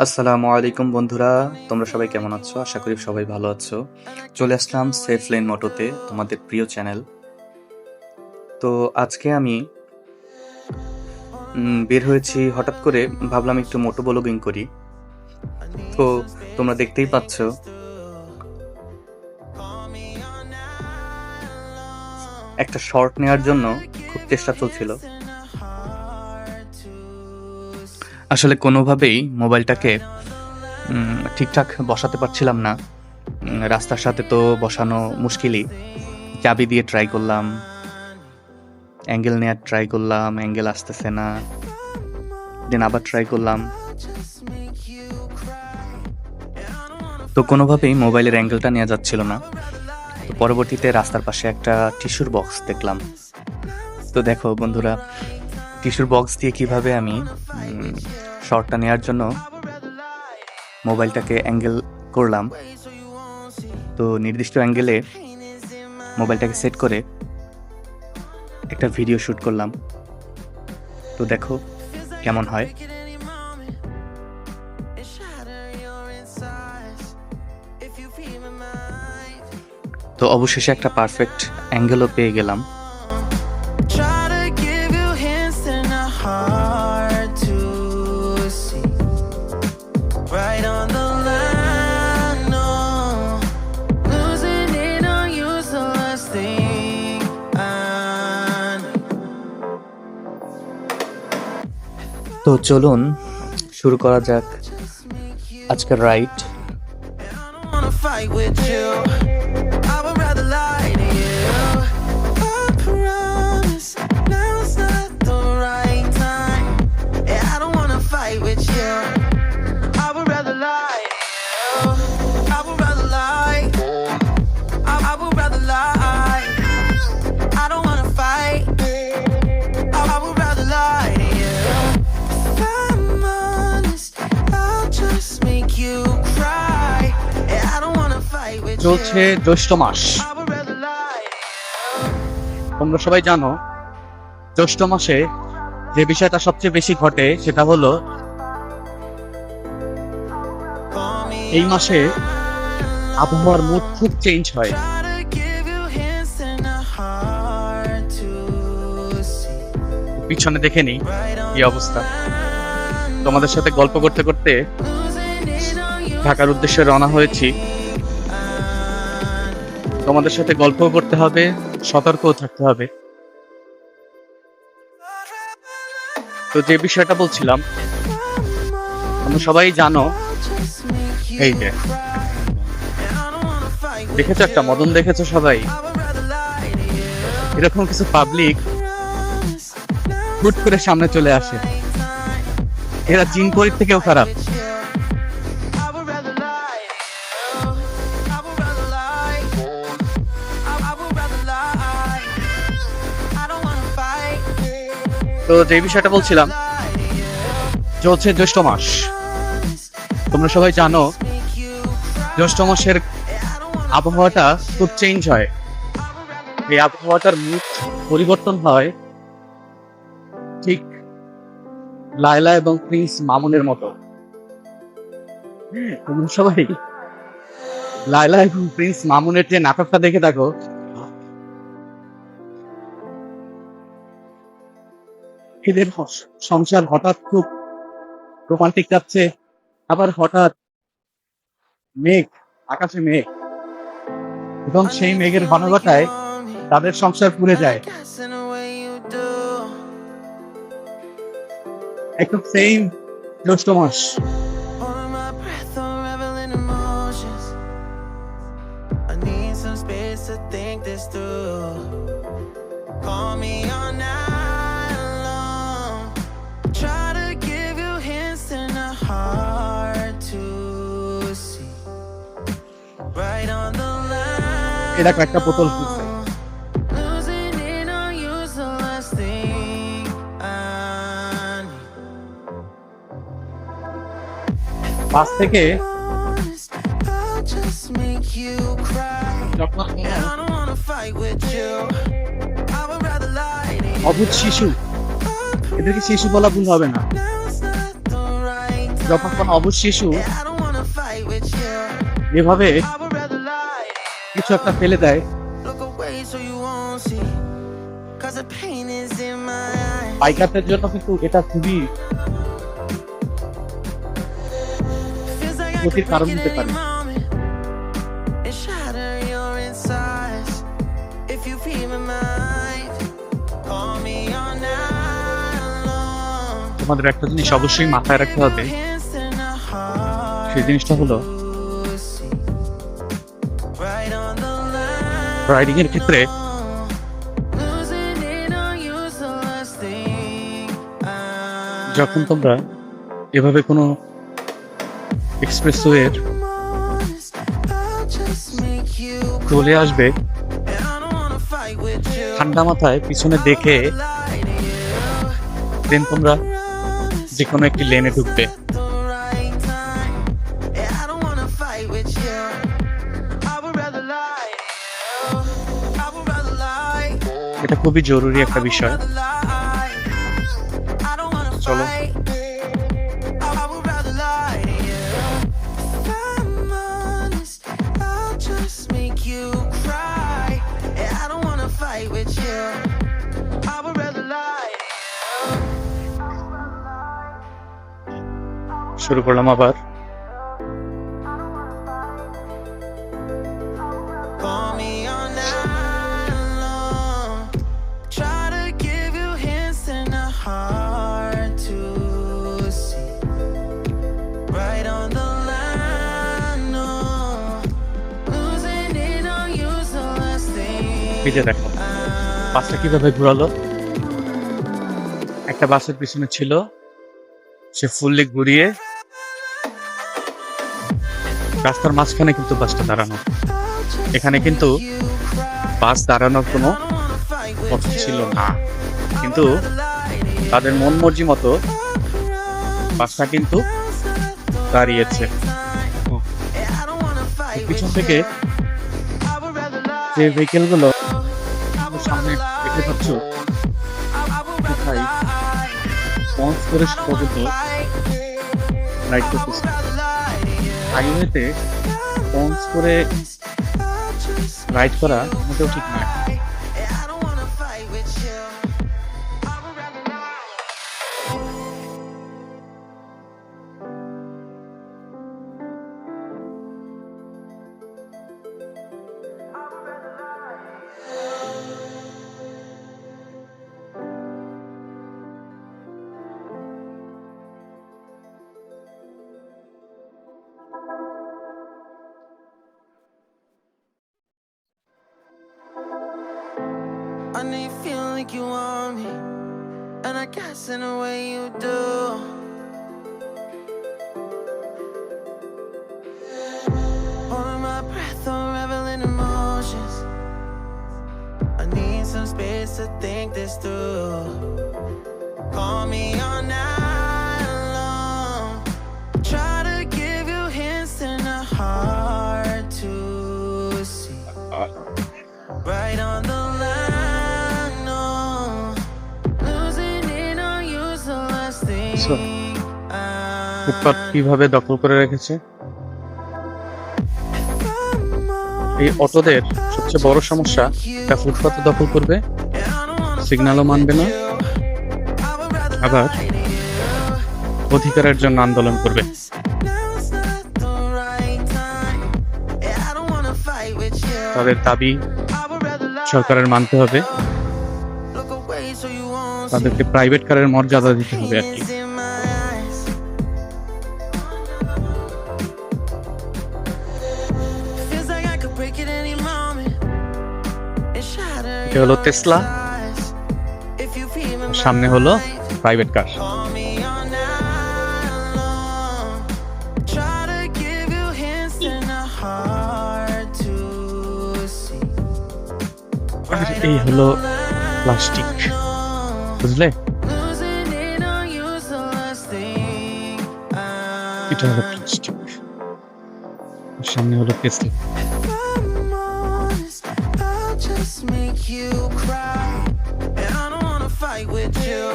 আসসালামু আলাইকুম বন্ধুরা, তোমরা সবাই কেমন আছো? আশা করি সবাই ভালো আছো। চলে আসলাম সেফ লেন মোটোতে, তোমাদের প্রিয় চ্যানেল। তো আজকে আমি বের হয়েছি হঠাৎ করে, ভাবলাম একটু মোটো ব্লগিং করি। তো তোমরা দেখতেই পাচ্ছ একটা শর্ট নেওয়ার জন্য খুব চেষ্টা চলছিল। আসলে কোনোভাবেই মোবাইলটাকে ঠিকঠাক বসাতে পারছিলাম না। রাস্তার সাথে তো বসানো মুশকিলই। চাবি দিয়ে ট্রাই করলাম, অ্যাঙ্গেল নেওয়ার ট্রাই করলাম, অ্যাঙ্গেল আসতেছে না। দেন আবার ট্রাই করলাম, তো কোনোভাবেই মোবাইলের অ্যাঙ্গেলটা নেওয়া যাচ্ছিল না। তো পরবর্তীতে রাস্তার পাশে একটা টিস্যুর বক্স দেখলাম। তো দেখো বন্ধুরা, টিস্যুর বক্স দিয়ে কিভাবে আমি শর্টটা নেওয়ার জন্য মোবাইলটাকে অ্যাঙ্গেল করলাম। তো নির্দিষ্ট অ্যাঙ্গেলে মোবাইলটাকে সেট করে একটা ভিডিও শ্যুট করলাম। তো দেখো কেমন হয়। তো অবশেষে একটা পারফেক্ট অ্যাঙ্গেলও পেয়ে গেলাম। তো চলুন শুরু করা যাক আজকের রাইড। চলছে জ্যৈষ্ঠ মাস। তোমরা সবাই জানো জ্যৈষ্ঠ মাসে যে বিষয়টা সবচেয়ে বেশি ঘটে সেটা হলো এই মাসে আবহাওয়ার মুড খুব চেঞ্জ হয়। পিছনে দেখে নি কি অবস্থা। তোমাদের সাথে গল্প করতে করতে ঢাকার উদ্দেশ্যে রওনা হয়েছি। তোমাদের সাথে গল্পও করতে হবে, সতর্কও থাকতে হবে। তো যে বিষয়টা বলছিলাম, তোমরা সবাই জানো, এই যে দেখেছো একটা মদন, দেখেছো সবাই এরকম কিছু পাবলিক হুট করে সামনে চলে আসে। এরা জিন পরীর থেকেও খারাপ। তো যে বিষয়টা বলছিলাম, চলছে জ্যৈষ্ঠ মাস। তোমরা সবাই জানো জ্যৈষ্ঠ মাসের আবহাওয়াটা খুব চেঞ্জ হয়। এই আবহাওয়াটার মুড পরিবর্তন হয় ঠিক লায়লা এবং প্রিন্স মামুনের মতো। তোমরা সবাই লায়লা এবং প্রিন্স মামুনের যে নাটকটা দেখে থাকো, এদের সংসার হঠাৎ খুব রোমান্টিক যাচ্ছে, আবার হঠাৎ মেঘ, আকাশে মেঘ, এবং সেই মেঘের ঘনঘটায় তাদের সংসার পুড়ে যায়। একদম সেম জ্যৈষ্ঠ মাস। এটা একটা বোতল ফুটছে। পাশ থেকে অবুঝ শিশু, এদেরকে শিশু বলা ভুল হবে না, যখন কোনো অবশ শিশু এভাবে কিছু একটা ফেলে দেয়, বাইকারদের জন্য কিন্তু এটা খুবই ক্ষতির কারণ হতে পারে। তোমাদের একটা জিনিস অবশ্যই মাথায় রাখতে হবে, সেই জিনিসটা হলো রাইডিং এর ক্ষেত্রে যখন তোমরা এভাবে কোনো এক্সপ্রেসওয়ের চলে আসবে, ঠান্ডা মাথায় পিছনে দেখে দেন তোমরা যে কোনো একটি লেনে ঢুকবে। এটা খুবই জরুরি একটা বিষয়। চলো শুরু করলাম আবার। এই যে দেখো বাসটা কিভাবে ঘুরালো। একটা বাসের পিছনে ছিল, সে ফুললি ঘুরিয়ে রাস্তার মাঝখানে কিন্তু বাসটা দাঁড়ানো। এখানে কিন্তু বাস দাঁড়ানোর কোনো কথা ছিল না, কিন্তু তাদের মন মর্জি মতো বাসটা কিন্তু দাঁড়িয়েছে। পিছন থেকে যে ভেহিকেল গুলো সামনে দেখতে পাচ্ছ, কোথায় পঞ্চ করে সম্ভবত রাইড করতেছে। হাইওয়েতে পঞ্চ করে রাইড করা মোটেও ঠিক নয়। I know you feel like you want me, and I guess in a way you do. Holding my breath, unraveling emotions. I need some space to think this through. Call me all night long. Try to give you hints and a heart to see. Right on the ফুটপাত কিভাবে দখল করে রেখেছে। এই অটোদের সবচেয়ে বড় সমস্যা, এটা ফুটপাত দখল করবে, সিগন্যালও মানবে না, আবার অধিকারের জন্য আন্দোলন করবে। তাদের দাবি সরকারের মানতে হবে, তাদেরকে প্রাইভেট কারের মর্যাদা দিতে হবে আর কি। এটা হলো টেসলা, সামনে হলো প্রাইভেট কার। আর এই হলো প্লাস্টিক, বুঝলে? এটা হলো প্লাস্টিক, সামনে হলো Tesla. With you,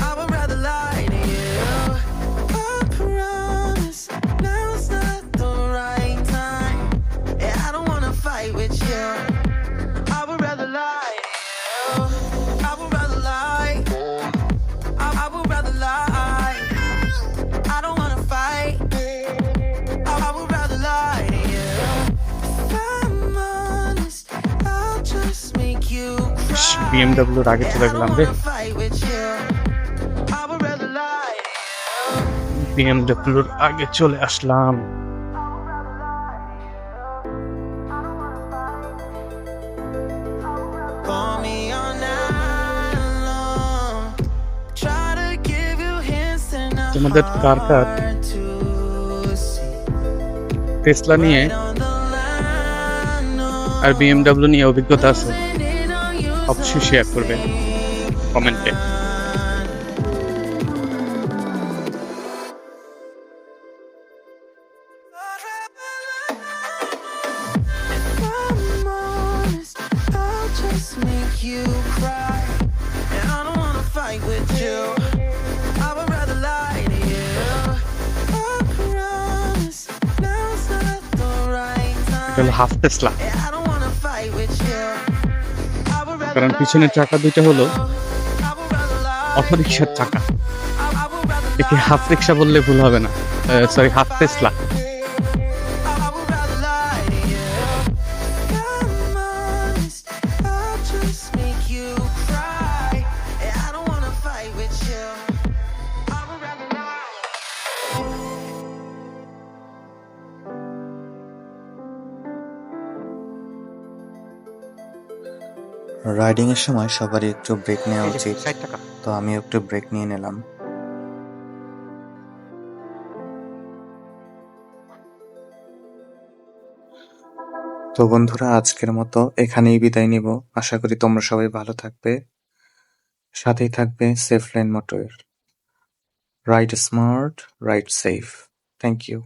I would rather lie to you. বিএমডব্লিউর আগে চলে গেলাম রে। Fight with you. I would rather lie to you. বিএমডব্লিউর আগে চলে আসলাম। Call me all night long. Try to give you hints and a তোমাদের কার কার heart to see. টেসলা নিয়ে On the line, no. আর বিএমডব্লিউ নিয়ে অভিজ্ঞতা আছে Leaning on you, অবশ্যই শেয়ার করবে কমেন্টে। If I'm honest, I'll just make you cry. And I don't wanna fight with you. I would rather lie to you. I promise now's not the right এটা হলো time. Half Tesla, I don't wanna fight with you. I would rather কারণ পিছনের চাকা দুইটা হলো I would rather lie. অটোরিকশার চাকা। I would rather একে half রিক্সা বললে ভুল হবে না, sorry half Tesla. I would rather lie to you. I'm honest, I'll just make you cry. I don't wanna fight with you. I would rather lie. Riding এর সময় সবারই একটু break নেওয়া উচিত, 60 টাকা। তো আমি একটু ব্রেক নিয়ে নিলাম। তো বন্ধুরা, আজকের মতো এখানেই বিদায় নিব। আশা করি তোমরা সবাই ভালো থাকবে, সাথেই থাকবে safe line motor. Ride smart, ride safe. Thank you.